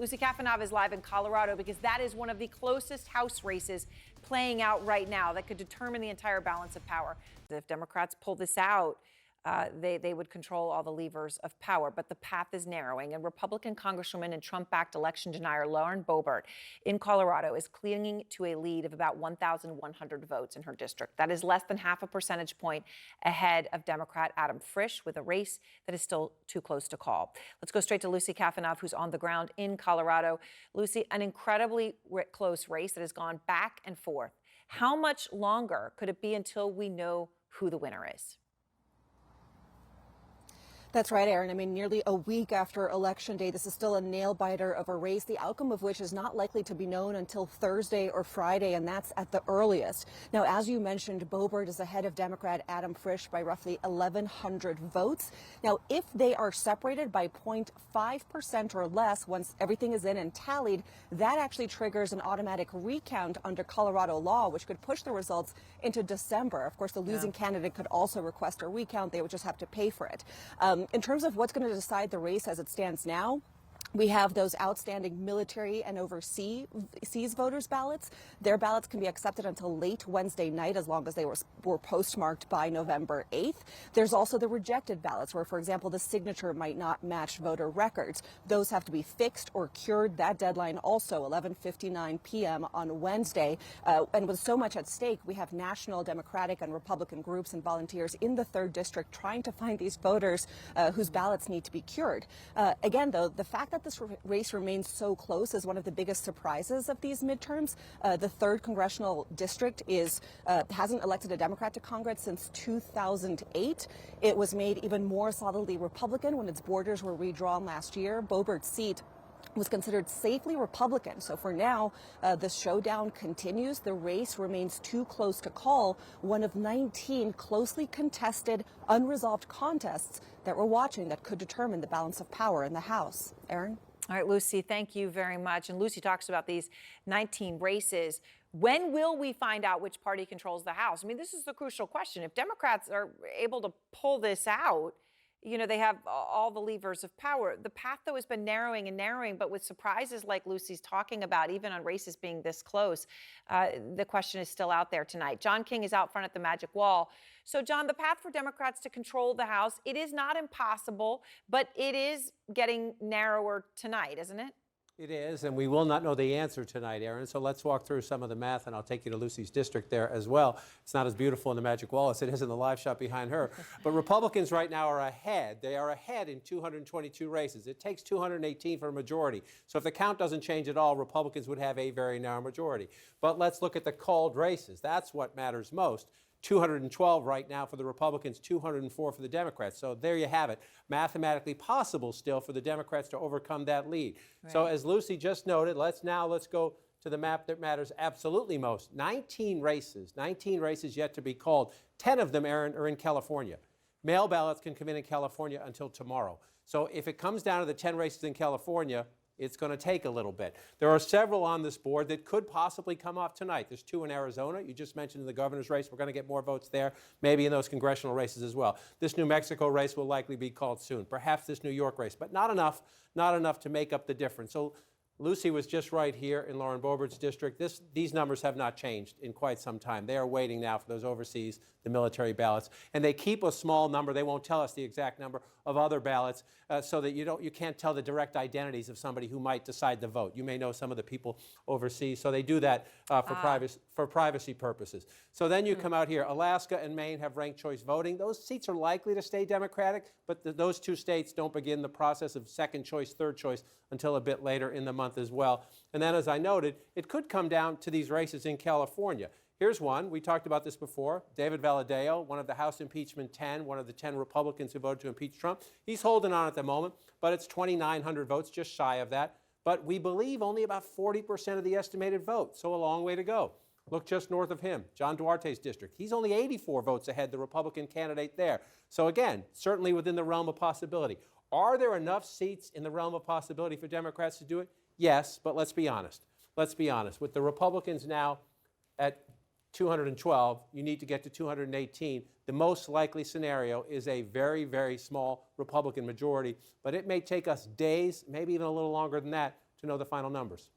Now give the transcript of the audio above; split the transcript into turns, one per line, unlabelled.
Lucy Kafanov is live in Colorado because that is one of the closest House races playing out right now that could determine the entire balance of power. If Democrats pull this out, they would control all the levers of power. But the path is narrowing, and Republican Congresswoman and Trump-backed election denier Lauren Boebert in Colorado is clinging to a lead of about 1,100 votes in her district. That is less than half a percentage point ahead of Democrat Adam Frisch, with a race that is still too close to call. Let's go straight to Lucy Kafanov, who's on the ground in Colorado. Lucy, an incredibly close race that has gone back and forth. How much longer could it be until we know who the winner is?
That's right, Aaron. I mean, nearly a week after Election Day, this is still a nail-biter of a race, the outcome of which is not likely to be known until Thursday or Friday, and that's at the earliest. Now, as you mentioned, Boebert is ahead of Democrat Adam Frisch by roughly 1,100 votes. Now, if they are separated by 0.5% or less, once everything is in and tallied, that actually triggers an automatic recount under Colorado law, which could push the results into December. Of course, the losing candidate could also request a recount. They would just have to pay for it. In terms of what's going to decide the race as it stands now, we have those outstanding military and overseas voters' ballots. Their ballots can be accepted until late Wednesday night, as long as they were postmarked by November 8th. There's also the rejected ballots, where, for example, the signature might not match voter records. Those have to be fixed or cured. That deadline also 11:59 p.m. on Wednesday. And with so much at stake, we have national Democratic and Republican groups and volunteers in the 3rd District trying to find these voters whose ballots need to be cured. Again, though, the fact that this race remains so close is one of the biggest surprises of these midterms. The 3rd Congressional District hasn't elected a Democrat to Congress since 2008. It was made even more solidly Republican when its borders were redrawn last year. Boebert's seat was considered safely Republican. So for now, the showdown continues. The race remains too close to call, one of 19 closely contested, unresolved contests that we're watching that could determine the balance of power in the House. Aaron?
All right, Lucy, thank you very much. And Lucy talks about these 19 races. When will we find out which party controls the House? I mean, this is the crucial question. If Democrats are able to pull this out, you know, they have all the levers of power. The path, though, has been narrowing and narrowing, but with surprises like Lucy's talking about, even on races being this close, the question is still out there tonight. John King is out front at the Magic Wall. So, John, the path for Democrats to control the House, it is not impossible, but it is getting narrower tonight, isn't it?
It is, and we will not know the answer tonight, Aaron. So let's walk through some of the math, and I'll take you to Lucy's district there as well. It's not as beautiful in the Magic Wall as it is in the live shot behind her. But Republicans right now are ahead. They are ahead in 222 races. It takes 218 for a majority. So if the count doesn't change at all, Republicans would have a very narrow majority. But let's look at the called races. That's what matters most. 212 right now for the Republicans, 204 for the Democrats. So there you have it. Mathematically possible still for the Democrats to overcome that lead. Right. So as Lucy just noted, let's go to the map that matters absolutely most. 19 races yet to be called. 10 of them, Aaron, are in California. Mail ballots can come in California until tomorrow. So if it comes down to the 10 races in California, it's going to take a little bit. There are several on this board that could possibly come off tonight. There's 2 in Arizona. You just mentioned the governor's race. We're going to get more votes there, maybe in those congressional races as well. This New Mexico race will likely be called soon. Perhaps this New York race, but not enough to make up the difference. So Lucy was just right here in Lauren Boebert's district. These numbers have not changed in quite some time. They are waiting now for those overseas, the military ballots. And they keep a small number. They won't tell us the exact number of other ballots so that you can't tell the direct identities of somebody who might decide to vote. You may know some of the people overseas. So they do that for privacy purposes. So then you come out here. Alaska and Maine have ranked choice voting. Those seats are likely to stay Democratic, but those 2 states don't begin the process of second choice, third choice until a bit later in the month as well. And then, as I noted, it could come down to these races in California. Here's one. We talked about this before. David Valadao, one of the House impeachment 10, one of the 10 Republicans who voted to impeach Trump. He's holding on at the moment, but it's 2,900 votes, just shy of that. But we believe only about 40% of the estimated vote, so a long way to go. Look just north of him, John Duarte's district. He's only 84 votes ahead, the Republican candidate there. So again, certainly within the realm of possibility. Are there enough seats in the realm of possibility for Democrats to do it? Yes, but let's be honest. Let's be honest. With the Republicans now at 212, you need to get to 218. The most likely scenario is a very, very small Republican majority, but it may take us days, maybe even a little longer than that, to know the final numbers.